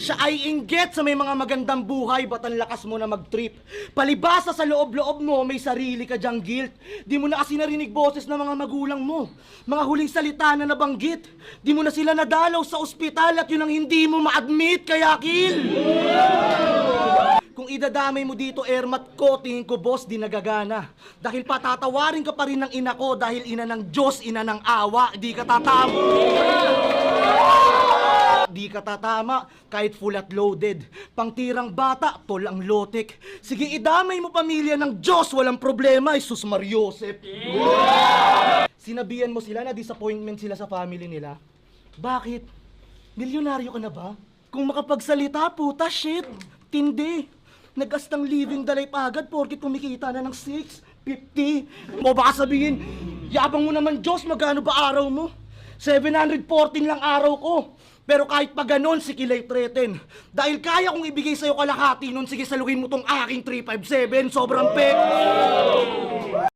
Siya ay inggit sa may mga magandang buhay, ba't ang lakas mo na mag-trip? Palibasa sa loob-loob mo, may sarili ka dyang guilt. Di mo na kasi narinig boses ng mga magulang mo. Mga huling salita na nabanggit. Di mo na sila nadalaw sa ospital at yun ang hindi mo ma-admit, kaya kill! Kung idadamay mo dito, Ermat ko, tingin ko, boss, di nagagana. Dahil patatawarin ka pa rin ng ina ko dahil ina ng Diyos, ina ng awa, di ka tatama. Di ka tatama, kahit full at loaded. Pangtirang bata, tol ang lotek. Sige, idamay mo pamilya ng Diyos, walang problema, Jesus Mariosep. Sinabihan mo sila na disappointment sila sa family nila. Bakit? Milyonaryo ka na ba? Kung makapagsalita, puta, shit. Tindi. Nagastang living the life agad porkit kumikita na ng 650. Mo baka sabihin, yabang mo naman Diyos, magkano ba araw mo? 714 lang araw ko. Pero kahit pa ganon, si Kilay threaten. Dahil kaya kong ibigay sa'yo kalahati nun, sige saluhin mo tong aking 357, sobrang pek.